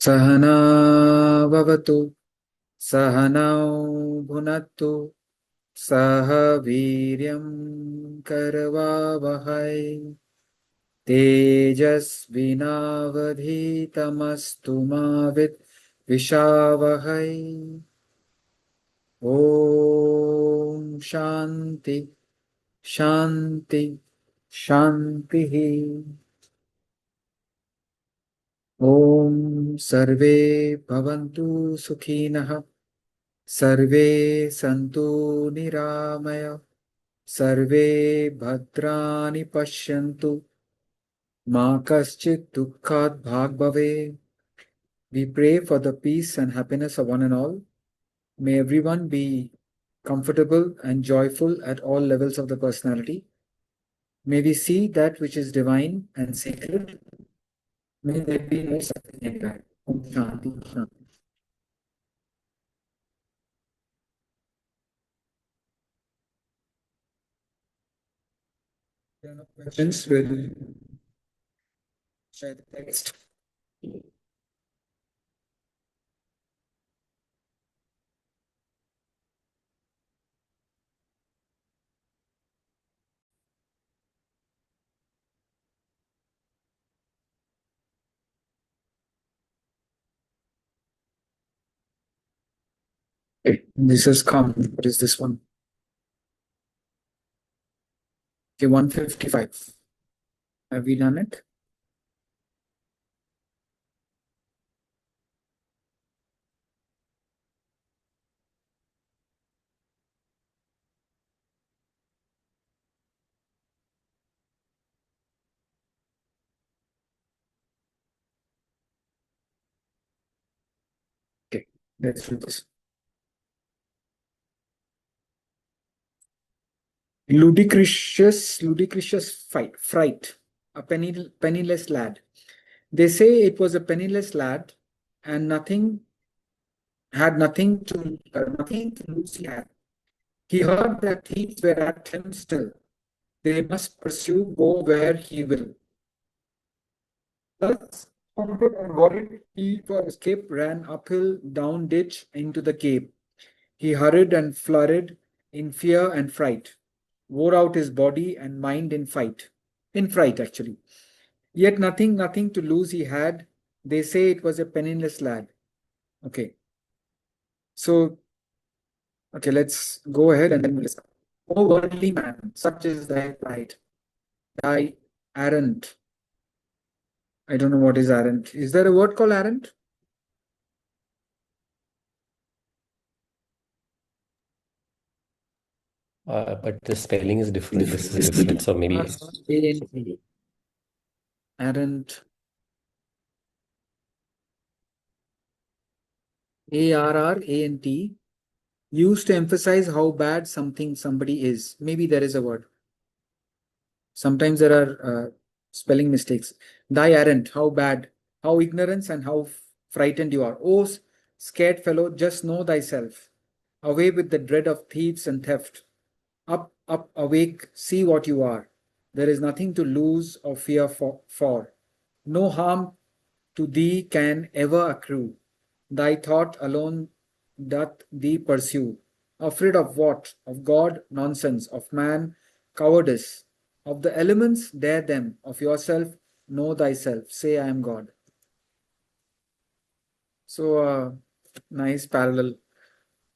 Sahana Bhavatu Sahanau Bhunattu Saha Viryam Karavavahai Tejasvinavadhitamastu Mavit Vishavahai. Om Shanti Shanti Shanti. Om Sarve Bhavantu Sukhinah Sarve Santu Niramaya Sarve Bhadrani Pashyantu Ma Kaschit Dukkhat Bhag Bhave. We pray for the peace and happiness of one and all. May everyone be comfortable and joyful at all levels of the personality. May we see that which is divine and sacred. May there be no suffering in that. Om Shanti Shanti. There are no questions. We'll share the text. Okay, this has come. What is this one? Okay, 155. Have we done it? Okay, let's do this. Ludicrous fright, a penniless lad. They say it was a penniless lad, and nothing to lose he had. He heard that thieves were at him still. They must pursue, go where he will. Thus, haunted and worried, he for escape ran uphill, down ditch, into the cave. He hurried and flurried in fear and fright, wore out his body and mind in fright actually. Yet nothing to lose he had. They say it was a penniless lad. Okay. So, okay, let's go ahead and then we'll start. O worldly man, such is thy plight, thy errant. I don't know what is errant. Is there a word called errant? But the spelling is different. This is different. So maybe A-N-T. Errant. A-R-R-A-N-T. Used to emphasize how bad somebody is. Maybe there is a word. Sometimes there are spelling mistakes. Thy errant, how bad, how ignorance and how frightened you are. Oh, scared fellow, just know thyself. Away with the dread of thieves and theft. Up, awake, see what you are. There is nothing to lose or fear for. No harm to thee can ever accrue. Thy thought alone doth thee pursue. Afraid of what? Of God, nonsense. Of man, cowardice. Of the elements, dare them. Of yourself, know thyself. Say, I am God. So, nice parallel.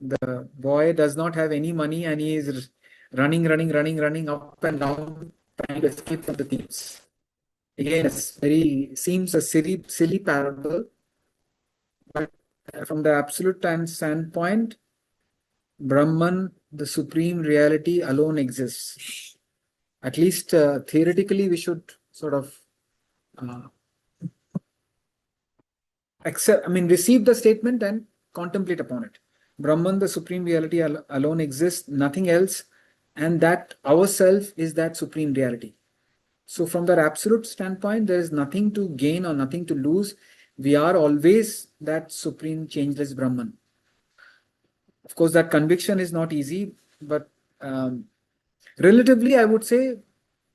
The boy does not have any money and he is running up and down, trying to escape from the thieves. Again, it's very seems a silly parable, but from the absolute standpoint, Brahman, the supreme reality, alone exists. At least theoretically, we should sort of uh, receive the statement and contemplate upon it. Brahman, the supreme reality, alone exists, nothing else, and that ourself is that supreme reality. So, from that absolute standpoint, there is nothing to gain or nothing to lose. We are always that supreme changeless Brahman. Of course, that conviction is not easy, but relatively, I would say,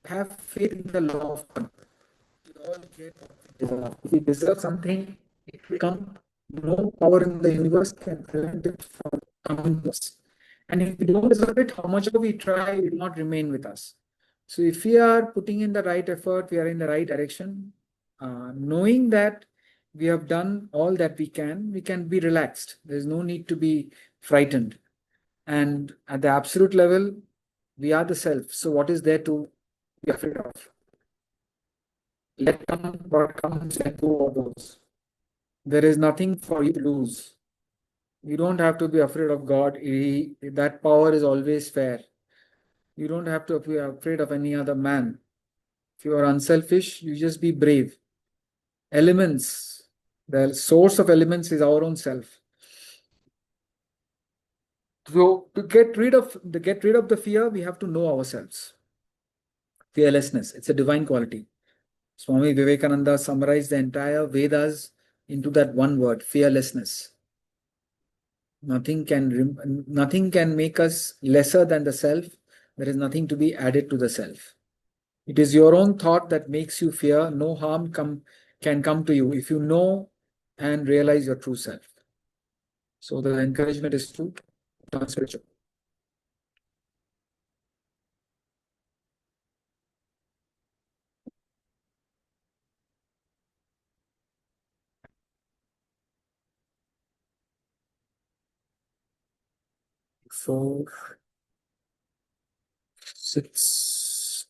have faith in the law of karma. We all get what we deserve. If we deserve something, it will come. No power in the universe can prevent it from coming to us. And if we don't deserve it, how much ever we try, it will not remain with us. So if we are putting in the right effort, we are in the right direction, knowing that we have done all that we can be relaxed. There's no need to be frightened. And at the absolute level, we are the self. So what is there to be afraid of? Let come what comes, let go of those. There is nothing for you to lose. You don't have to be afraid of God. That power is always fair. You don't have to be afraid of any other man. If you are unselfish, you just be brave. Elements, the source of elements is our own self. So to get rid of the fear, we have to know ourselves. Fearlessness, it's a divine quality. Swami Vivekananda summarized the entire Vedas into that one word, fearlessness. Nothing can make us lesser than the self. There is nothing to be added to the self. It is your own thought that makes you fear. No harm can come to you if you know and realize your true self. So the encouragement is to turn spiritual. Four, six.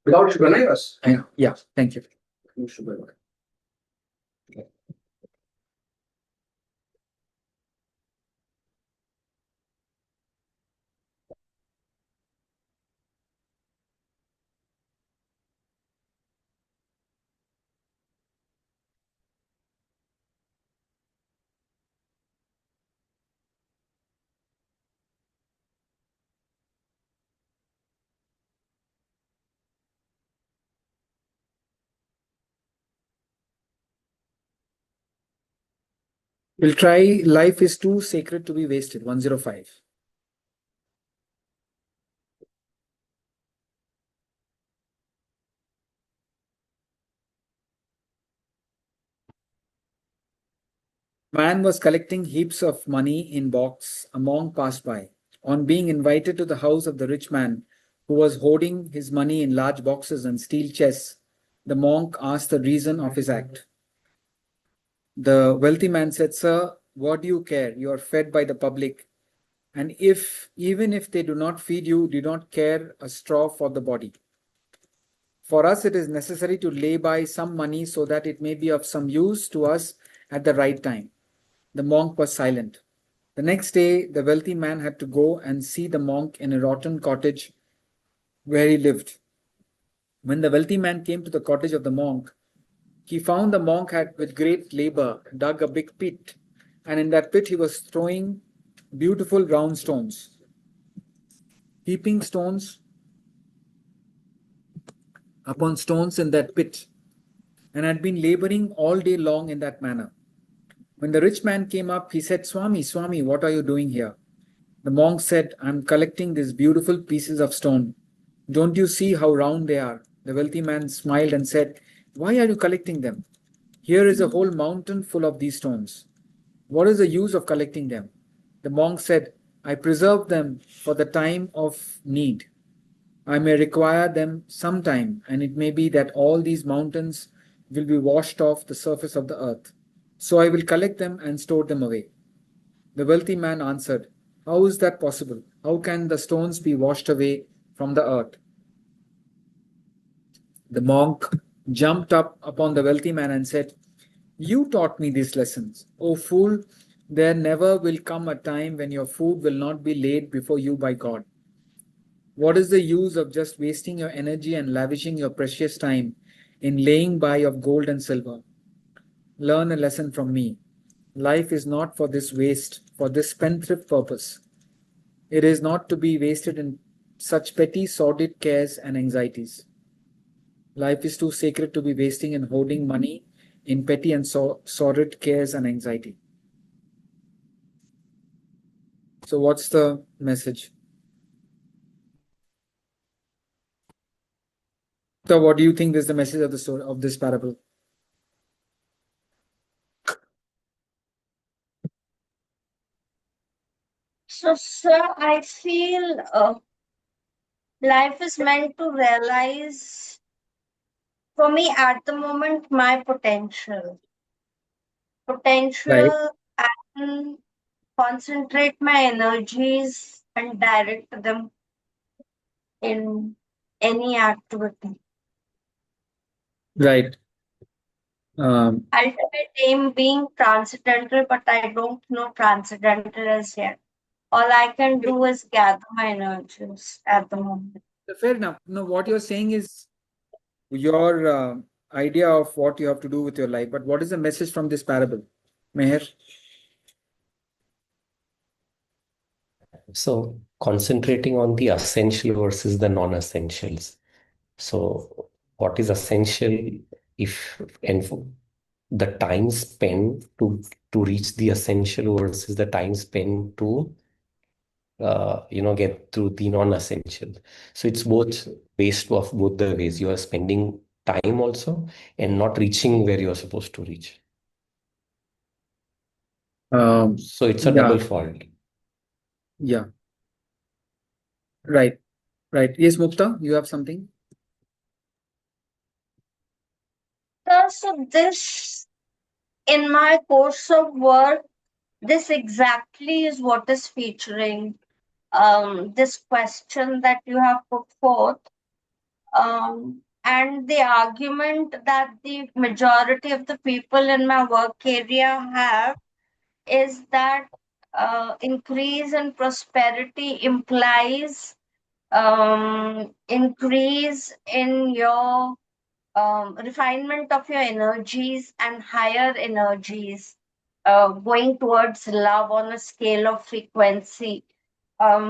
Without sugar, nahi bas? Yeah, thank you. No sugar. We'll try life is too sacred to be wasted. 105. Man was collecting heaps of money in box. A monk passed by. On being invited to the house of the rich man, who was hoarding his money in large boxes and steel chests, the monk asked the reason of his act. The wealthy man said, "Sir, what do you care? You are fed by the public. And even if they do not feed you, do not care a straw for the body. For us, it is necessary to lay by some money so that it may be of some use to us at the right time." The monk was silent. The next day, the wealthy man had to go and see the monk in a rotten cottage where he lived. When the wealthy man came to the cottage of the monk, he found the monk had, with great labor, dug a big pit, and in that pit he was throwing beautiful round stones, heaping stones upon stones in that pit, and had been laboring all day long in that manner. When the rich man came up, he said, "Swami, Swami, what are you doing here?" The monk said, "I'm collecting these beautiful pieces of stone. Don't you see how round they are?" The wealthy man smiled and said, "Why are you collecting them? Here is a whole mountain full of these stones. What is the use of collecting them?" The monk said, "I preserve them for the time of need. I may require them sometime, and it may be that all these mountains will be washed off the surface of the earth. So I will collect them and store them away." The wealthy man answered, "How is that possible? How can the stones be washed away from the earth?" The monk jumped up upon the wealthy man and said, "You taught me these lessons. O fool, there never will come a time when your food will not be laid before you by God. What is the use of just wasting your energy and lavishing your precious time in laying by of gold and silver? Learn a lesson from me. Life is not for this waste, for this spendthrift purpose. It is not to be wasted in such petty, sordid cares and anxieties. Life is too sacred to be wasting and hoarding money in petty and sordid cares and anxiety. So what's the message? So what do you think is the message of the story of this parable? So, sir, I feel life is meant to realize, for me at the moment, my potential. And concentrate my energies and direct them in any activity. Right. Ultimate aim being transcendental, but I don't know transcendental as yet. All I can do is gather my energies at the moment. Fair enough. No, what you're saying is your idea of what you have to do with your life. But what is the message from this parable, Meher? So concentrating on the essential versus the non-essentials. So what is essential if and the time spent to reach the essential versus the time spent to get through the non-essential. So it's both based off both the ways. You are spending time also and not reaching where you're supposed to reach. So it's a double fault. Yeah. Right. Right. Yes, Mukta, you have something? So this, in my course of work, this exactly is what is featuring this question that you have put forth. And the argument that the majority of the people in my work area have is that increase in prosperity implies increase in your refinement of your energies and higher energies, going towards love on a scale of frequency,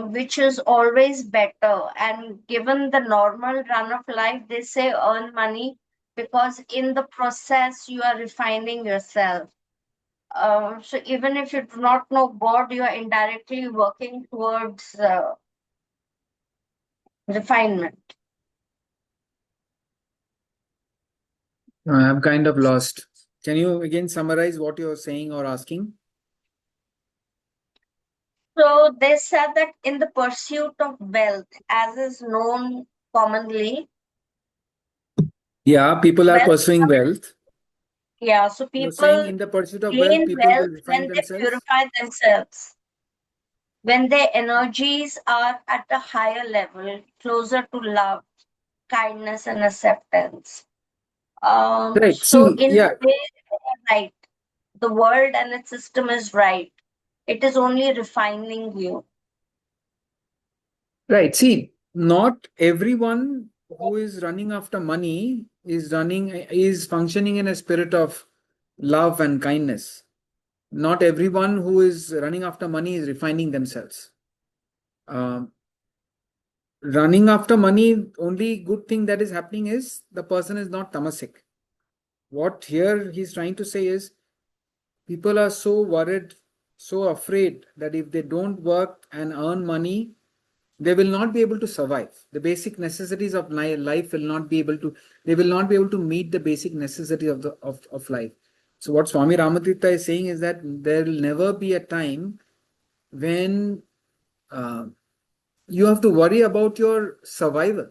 which is always better. And given the normal run of life, they say earn money because in the process you are refining yourself. So even if you do not know God, you are indirectly working towards refinement. I'm kind of lost. Can you again summarize what you're saying or asking? So they said that in the pursuit of wealth, as is known commonly. Yeah, people are pursuing wealth. Yeah, so You're saying people in the pursuit of wealth, gain people will wealth refine when they themselves. purify themselves, when their energies are at a higher level, closer to love, kindness, and acceptance. Right. So See, in yeah. a way, they are right. The world and its system is right. It is only refining you. Right. See, not everyone who is running after money is functioning in a spirit of love and kindness. Not everyone who is running after money is refining themselves. Running after money, only good thing that is happening is the person is not tamasic. What here he's trying to say is people are so worried, so afraid that if they don't work and earn money, they will not be able to survive. The basic necessities of life will not be able to, they will not be able to meet the basic necessities of life. So what Swami Ramatirtha is saying is that there will never be a time when you have to worry about your survival.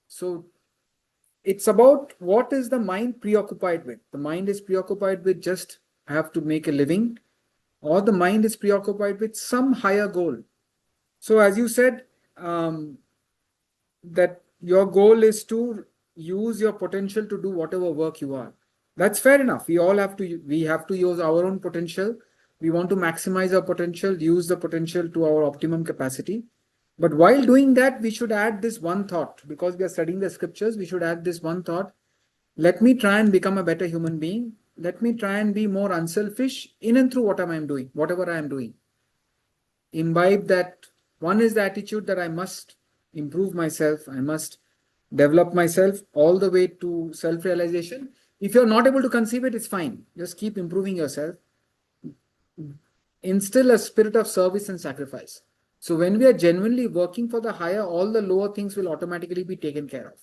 So it's about what is the mind preoccupied with. The mind is preoccupied with just I have to make a living, or the mind is preoccupied with some higher goal. So as you said, that your goal is to use your potential to do whatever work you are. That's fair enough. We have to use our own potential. We want to maximize our potential, use the potential to our optimum capacity. But while doing that, we should add this one thought, because we are studying the scriptures, we should add this one thought. Let me try and become a better human being. Let me try and be more unselfish in and through whatever I am doing. Imbibe that. One is the attitude that I must improve myself, I must develop myself all the way to self-realization. If you're not able to conceive it, it's fine. Just keep improving yourself. Instill a spirit of service and sacrifice. So when we are genuinely working for the higher, all the lower things will automatically be taken care of.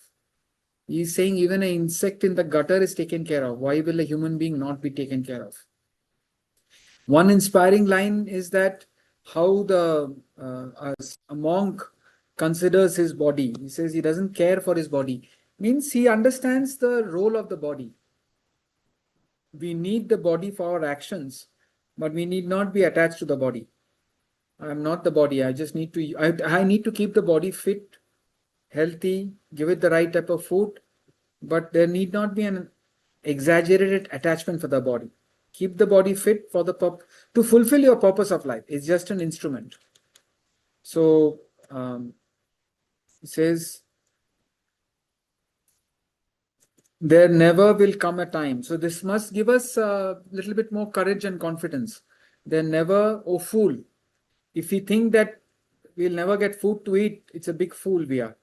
He's saying even an insect in the gutter is taken care of. Why will a human being not be taken care of? One inspiring line is that how a monk considers his body. He says he doesn't care for his body. Means he understands the role of the body. We need the body for our actions, but we need not be attached to the body. I am not the body. I just need to, I need to keep the body fit, healthy, give it the right type of food, but there need not be an exaggerated attachment for the body. Keep the body fit for the to fulfill your purpose of life. It's just an instrument. So it says, there never will come a time. So this must give us a little bit more courage and confidence. There never, oh fool, if we think that we'll never get food to eat, it's a big fool we are.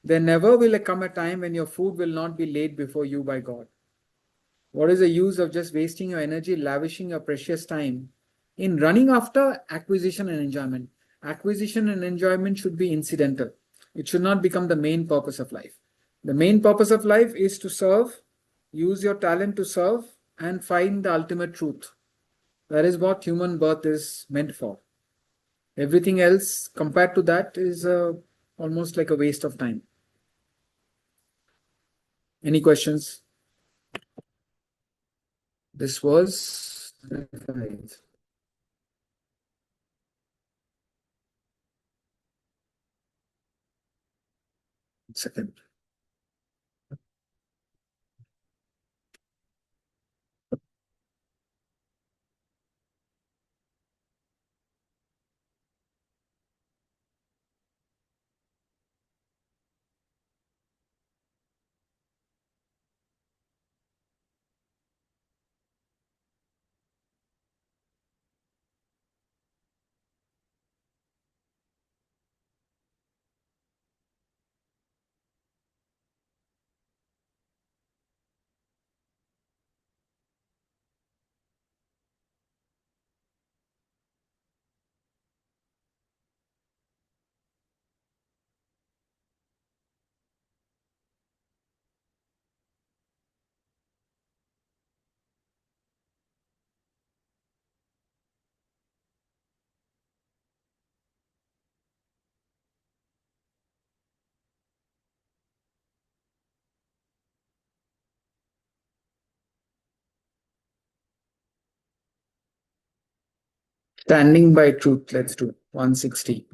There never will come a time when your food will not be laid before you by God. What is the use of just wasting your energy, lavishing your precious time in running after acquisition and enjoyment? Acquisition and enjoyment should be incidental. It should not become the main purpose of life. The main purpose of life is to serve, use your talent to serve, and find the ultimate truth. That is what human birth is meant for. Everything else compared to that is almost like a waste of time. Any questions? This was second. Standing by truth. Let's do 160.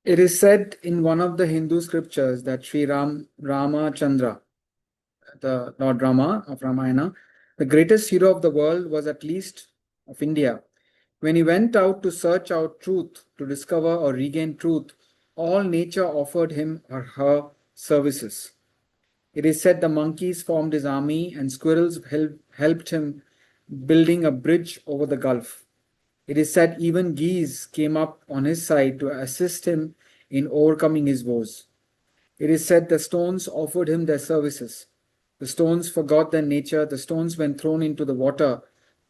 It is said in one of the Hindu scriptures that Sri Ramachandra, the Lord Rama of Ramayana, the greatest hero of the world, was at least of India. When he went out to search out truth, to discover or regain truth, all nature offered him or her services. It is said the monkeys formed his army and squirrels helped him building a bridge over the gulf. It is said even geese came up on his side to assist him in overcoming his woes. It is said the stones offered him their services. The stones forgot their nature. The stones, when thrown into the water,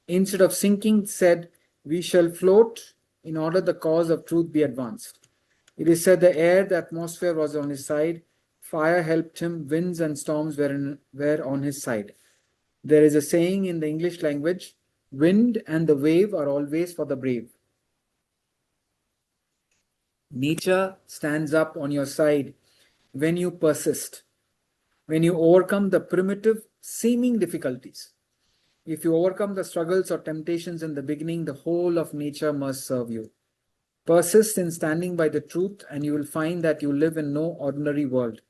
instead of sinking, said, "We shall float in order the cause of truth be advanced." It is said the air, the atmosphere was on his side. Fire helped him. Winds and storms were on his side. There is a saying in the English language, wind and the wave are always for the brave. Nature stands up on your side when you persist, when you overcome the primitive seeming difficulties. If you overcome the struggles or temptations in the beginning, the whole of nature must serve you. Persist in standing by the truth, and you will find that you live in no ordinary world.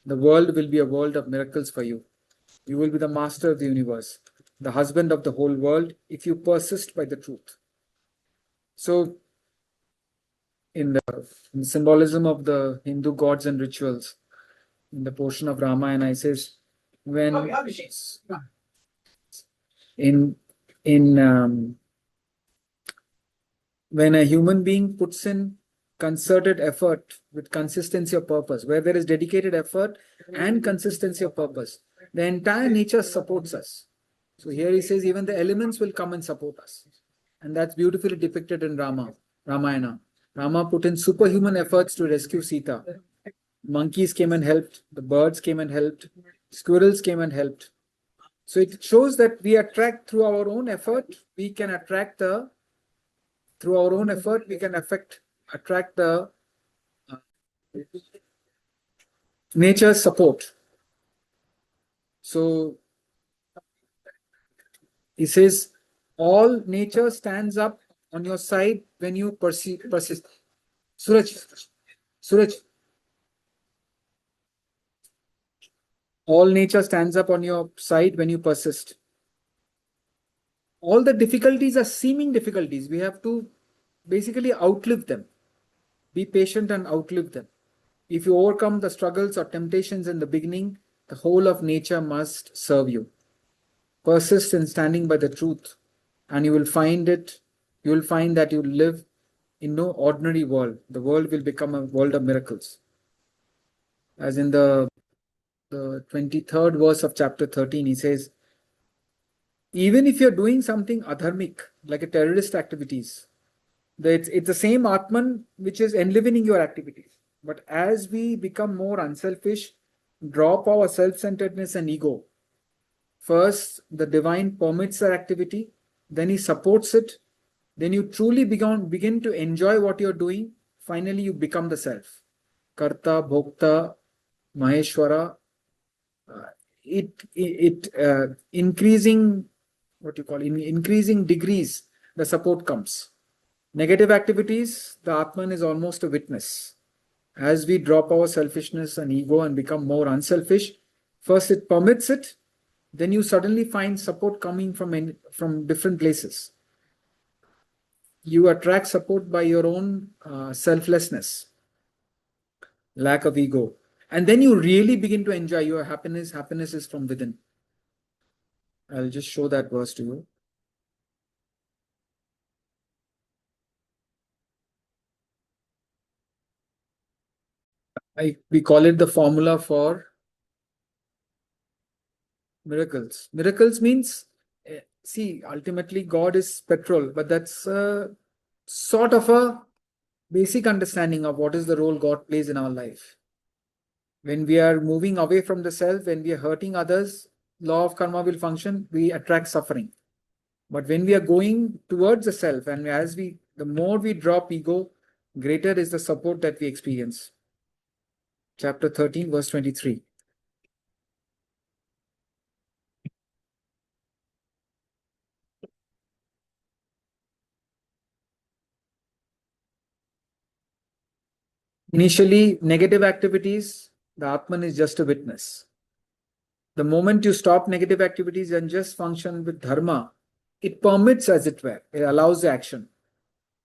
The world will be a world of miracles for you. You will be the master of the universe, the husband of the whole world, if you persist by the truth. So, in the symbolism of the Hindu gods and rituals, in the portion of Ramayana, it says, when in when a human being puts in concerted effort with consistency of purpose, where there is dedicated effort and consistency of purpose, the entire nature supports us. So here he says even the elements will come and support us. And that's beautifully depicted in Ramayana. Rama put in superhuman efforts to rescue Sita. Monkeys came and helped, the birds came and helped, squirrels came and helped. So it shows that we attract through our own effort, we can attract the through our own effort, we can attract the nature's support. So he says, all nature stands up on your side when you persist. Suraj. All nature stands up on your side when you persist. All the difficulties are seeming difficulties. We have to basically outlive them. Be patient and outlive them. If you overcome the struggles or temptations in the beginning, the whole of nature must serve you. Persist in standing by the truth, and you will find that you live in no ordinary world. The world will become a world of miracles. As in the 23rd verse of chapter 13, he says, even if you're doing something adharmic, like a terrorist activities, it's the same Atman which is enlivening your activities. But as we become more unselfish, drop our self-centeredness and ego, first the divine permits our activity, then he supports it, then you truly begin to enjoy what you're doing. Finally, you become the self. Karta, Bhokta, Maheshwara. Increasing, increasing degrees, the support comes. Negative activities, the Atman is almost a witness. As we drop our selfishness and ego and become more unselfish, first it permits it, then you suddenly find support coming from different places. You attract support by your own selflessness, lack of ego. And then you really begin to enjoy your happiness. Happiness is from within. I'll just show that verse to you. We call it the formula for miracles. Miracles means, see, ultimately God is petrol, but that's sort of a basic understanding of what is the role God plays in our life. When we are moving away from the self, when we are hurting others, law of karma will function, we attract suffering. But when we are going towards the self, and the more we drop ego, greater is the support that we experience. Chapter 13, verse 23. Initially, negative activities, the Atman is just a witness. The moment you stop negative activities and just function with dharma, it permits, as it were, it allows the action.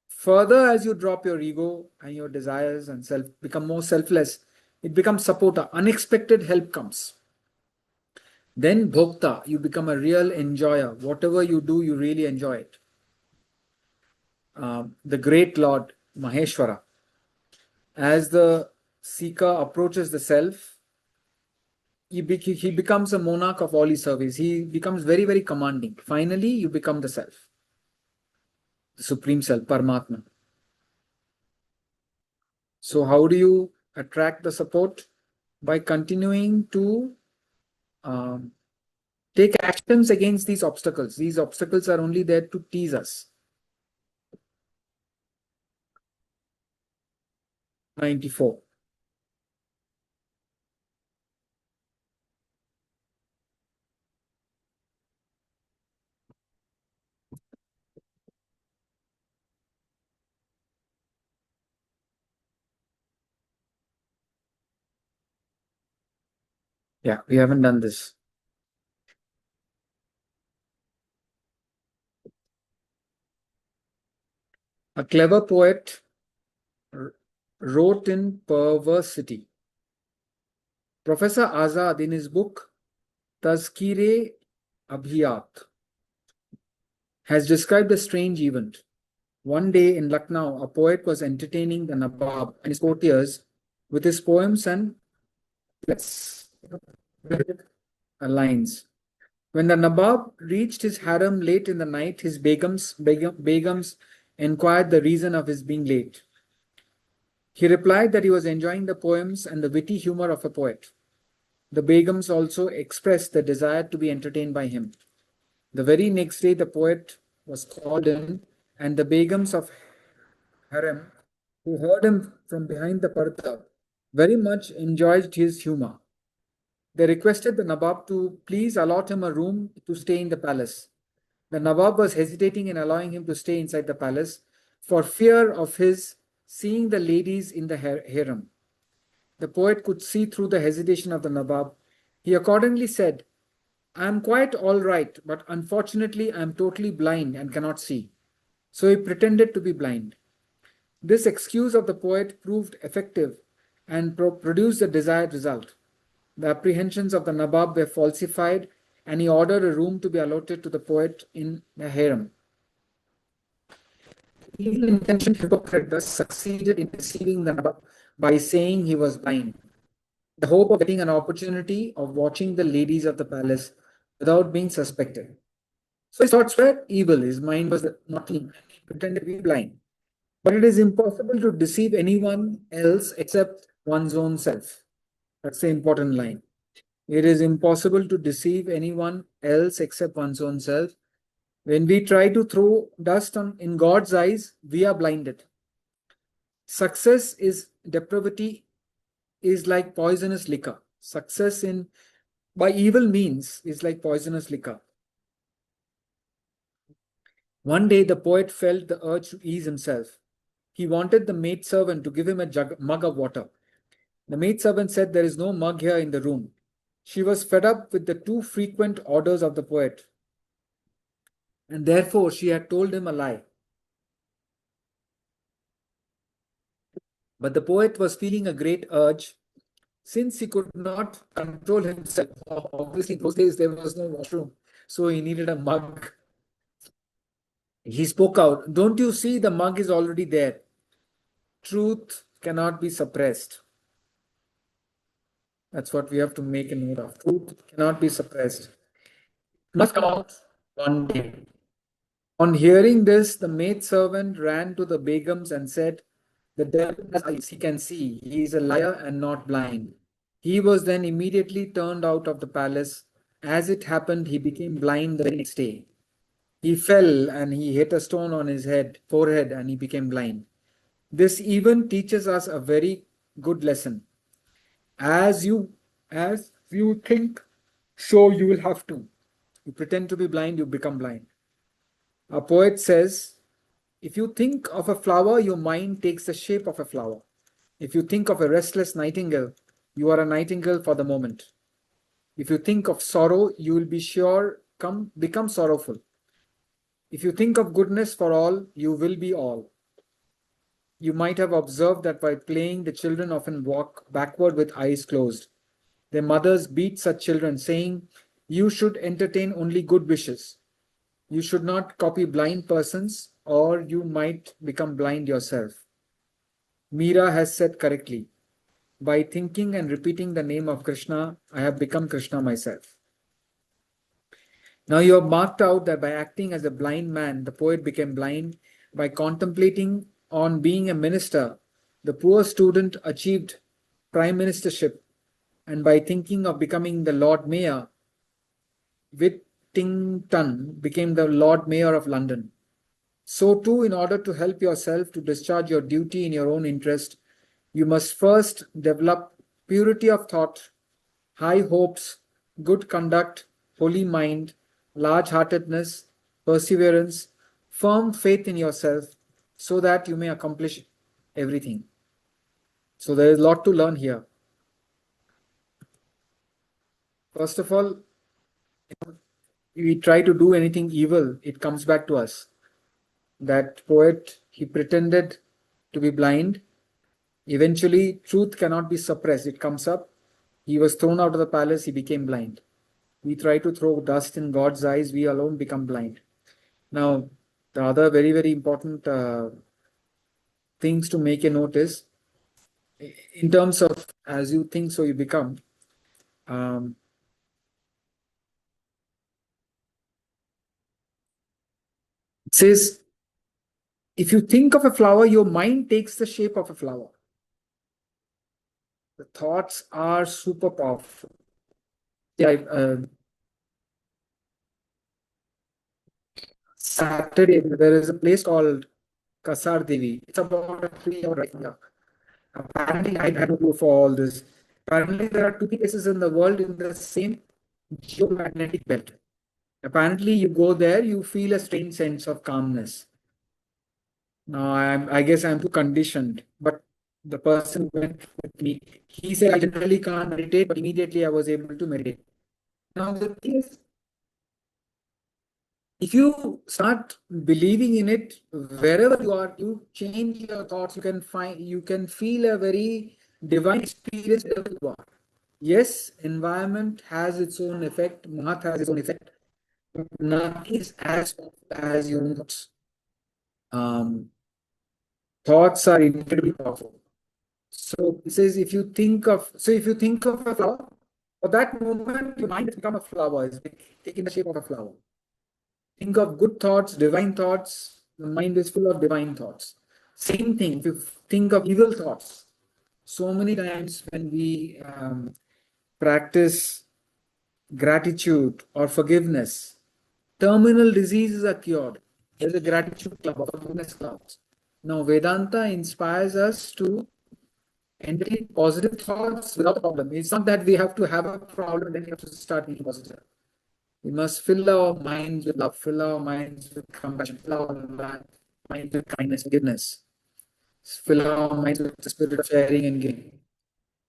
Further, as you drop your ego and your desires and become more selfless, it becomes supporter. Unexpected help comes. Then bhokta, you become a real enjoyer. Whatever you do, you really enjoy it. The great Lord, Maheshwara, as the seeker approaches the self, he becomes a monarch of all his service. He becomes very, very commanding. Finally, you become the self, the supreme self, Paramatma. So how do you attract the support? By continuing to take actions against these obstacles. These obstacles are only there to tease us. 94. Yeah, we haven't done this. A clever poet wrote in Perversity. Professor Azad, in his book Tazkire Abhiyat has described a strange event. One day in Lucknow, a poet was entertaining the Nawab and his courtiers with his poems and lines. When the Nawab reached his harem late in the night, his begums inquired the reason of his being late. He replied that he was enjoying the poems and the witty humor of a poet. The begums also expressed the desire to be entertained by him. The very next day, the poet was called in, and the begums of harem, who heard him from behind the parda, very much enjoyed his humor. They requested the Nawab to please allot him a room to stay in the palace. The Nawab was hesitating in allowing him to stay inside the palace for fear of his seeing the ladies in the harem. The poet could see through the hesitation of the Nawab. He accordingly said, "I am quite all right, but unfortunately I am totally blind and cannot see." So he pretended to be blind. This excuse of the poet proved effective and produced the desired result. The apprehensions of the Nawab were falsified, and he ordered a room to be allotted to the poet in the harem. The evil-intentioned hypocrite thus succeeded in deceiving the Nawab by saying he was blind, the hope of getting an opportunity of watching the ladies of the palace without being suspected. So his thoughts were evil, his mind was not clean, he pretended to be blind. But it is impossible to deceive anyone else except one's own self. That's the important line. It is impossible to deceive anyone else except one's own self. When we try to throw dust in God's eyes, we are blinded. Success is depravity is like poisonous liquor. Success by evil means is like poisonous liquor. One day the poet felt the urge to ease himself. He wanted the maidservant to give him a mug of water. The maidservant said there is no mug here in the room. She was fed up with the too frequent orders of the poet, and therefore she had told him a lie. But the poet was feeling a great urge. Since he could not control himself, obviously in those days there was no washroom, so he needed a mug. He spoke out, "Don't you see the mug is already there? Truth cannot be suppressed." That's what we have to make a note of. Truth cannot be suppressed. It must come out one day. On hearing this, the maidservant ran to the begums and said, "The devil has eyes, he can see. He is a liar and not blind." He was then immediately turned out of the palace. As it happened, he became blind the next day. He fell and he hit a stone on his forehead, and he became blind. This even teaches us a very good lesson. As you think, so you will have to. You pretend to be blind, you become blind. A poet says, if you think of a flower, your mind takes the shape of a flower. If you think of a restless nightingale, you are a nightingale for the moment. If you think of sorrow, you will be sure become sorrowful. If you think of goodness for all, you will be all. You might have observed that while playing, the children often walk backward with eyes closed. Their mothers beat such children, saying, "You should entertain only good wishes. You should not copy blind persons, or you might become blind yourself." Meera has said correctly, "By thinking and repeating the name of Krishna, I have become Krishna myself." Now you have marked out that by acting as a blind man, the poet became blind. By contemplating on being a minister, the poor student achieved prime ministership. And by thinking of becoming the Lord Mayor, Whittington became the Lord Mayor of London. So too, in order to help yourself to discharge your duty in your own interest, you must first develop purity of thought, high hopes, good conduct, holy mind, large-heartedness, perseverance, firm faith in yourself, so that you may accomplish everything. So there is a lot to learn here. First of all, if we try to do anything evil, it comes back to us. That poet, he pretended to be blind. Eventually, truth cannot be suppressed. It comes up. He was thrown out of the palace. He became blind. We try to throw dust in God's eyes, we alone become blind. Now, the other very, very important things to make a note is, in terms of as you think, so you become. It says, if you think of a flower, your mind takes the shape of a flower. The thoughts are super powerful. Yeah, Saturday, there is a place called Kasar Devi. It's about a 3 hour drive from here. Apparently, I had to go for all this. Apparently, there are two places in the world in the same geomagnetic belt. Apparently, you go there, you feel a strange sense of calmness. Now, I guess I'm too conditioned, but the person who went with me, he said I generally can't meditate, but immediately I was able to meditate. Now, the thing is, if you start believing in it, wherever you are, you change your thoughts, you can feel a very divine experience wherever you are. Yes, environment has its own effect, Mahat has its own effect, but nothing is as powerful as your own thoughts. Thoughts are incredibly powerful. So it says, if you think of a flower, for that moment, your mind has become a flower, it's taking the shape of a flower. Think of good thoughts, divine thoughts, the mind is full of divine thoughts. Same thing, if you think of evil thoughts, so many times when we practice gratitude or forgiveness, terminal diseases are cured. There's a gratitude club or forgiveness clubs. Now, Vedanta inspires us to entertain positive thoughts without a problem. It's not that we have to have a problem and then we have to start thinking positive. We must fill our minds with love, fill our minds with compassion, fill our minds with kindness, forgiveness, fill our minds with the spirit of sharing and giving.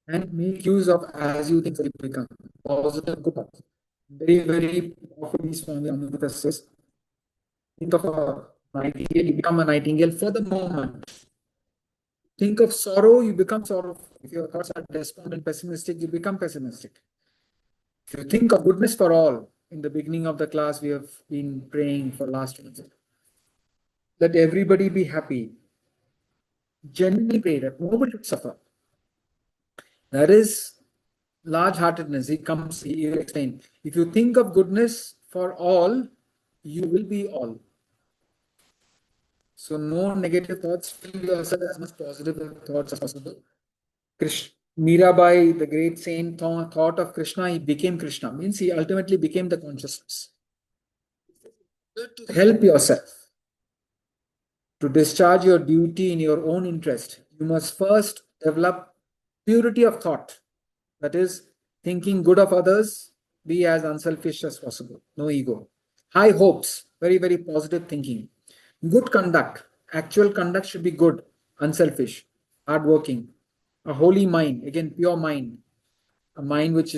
And make use of as you think that you become positive, good thoughts. Very, very powerfully Swami Amrita says, think of a nightingale, you become a nightingale for the moment. Think of sorrow, you become sorrowful. If your thoughts are despondent, pessimistic, you become pessimistic. If you think of goodness for all, in the beginning of the class, we have been praying for last week. Let everybody be happy. Genuinely pray that nobody should suffer. That is large-heartedness. He will explain. If you think of goodness for all, you will be all. So no negative thoughts. Fill yourself as much positive thoughts as possible. Mirabai, the great saint, thought of Krishna, he became Krishna. Means he ultimately became the consciousness. To help yourself to discharge your duty in your own interest, you must first develop purity of thought. That is, thinking good of others, be as unselfish as possible, no ego. High hopes, very, very positive thinking. Good conduct, actual conduct should be good, unselfish, hardworking. A holy mind, again, pure mind, a mind which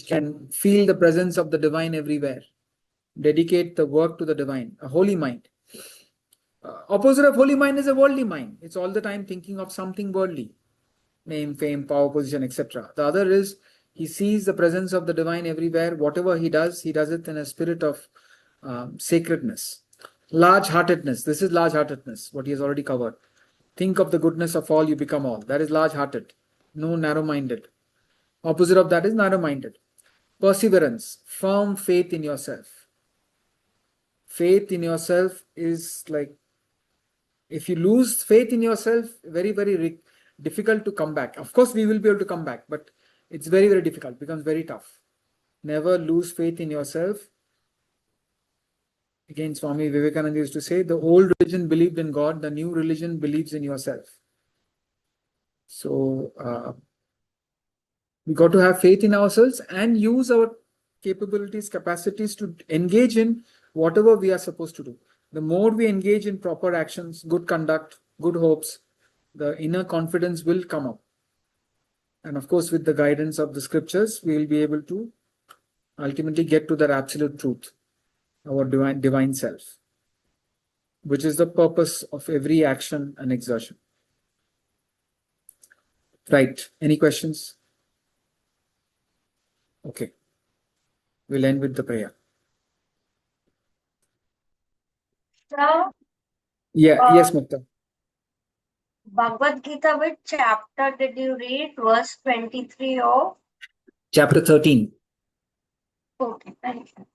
can feel the presence of the divine everywhere. Dedicate the work to the divine, a holy mind. Opposite of holy mind is a worldly mind. It's all the time thinking of something worldly, name, fame, power, position, etc. The other is he sees the presence of the divine everywhere. Whatever he does it in a spirit of sacredness. Large-heartedness. This is large-heartedness, what he has already covered. Think of the goodness of all, you become all. That is large-hearted. No narrow-minded. Opposite of that is narrow-minded. Perseverance. Firm faith in yourself. Faith in yourself is like, if you lose faith in yourself, very, very difficult to come back. Of course, we will be able to come back, but it's very, very difficult. It becomes very tough. Never lose faith in yourself. Again, Swami Vivekananda used to say, the old religion believed in God, the new religion believes in yourself. So, we got to have faith in ourselves and use our capabilities, capacities to engage in whatever we are supposed to do. The more we engage in proper actions, good conduct, good hopes, the inner confidence will come up. And of course, with the guidance of the scriptures, we will be able to ultimately get to that absolute truth, our divine self, which is the purpose of every action and exertion. Right. Any questions? Okay. We'll end with the prayer. So, Yes, Mukta. Bhagavad Gita, which chapter did you read? Verse 23 of? Chapter 13. Okay, thank you.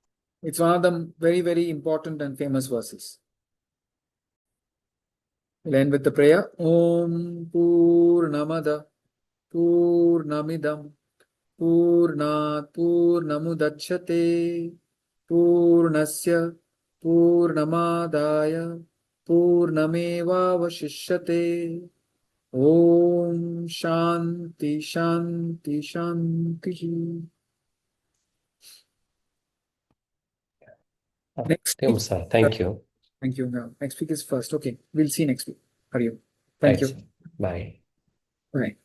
It's one of the very, very important and famous verses. We'll end with the prayer. Om Purnamada Purnamidam Purnat Purnamudachyate Purnasya Purnamadaya Purnamevavashishyate. Om Shanti Shanti Shanti. Next Satyam week. sir, thank you. Thank you. Now, next week is first. Okay, we'll see next week. Hari Om. Thank you. Thanks. Bye. Bye.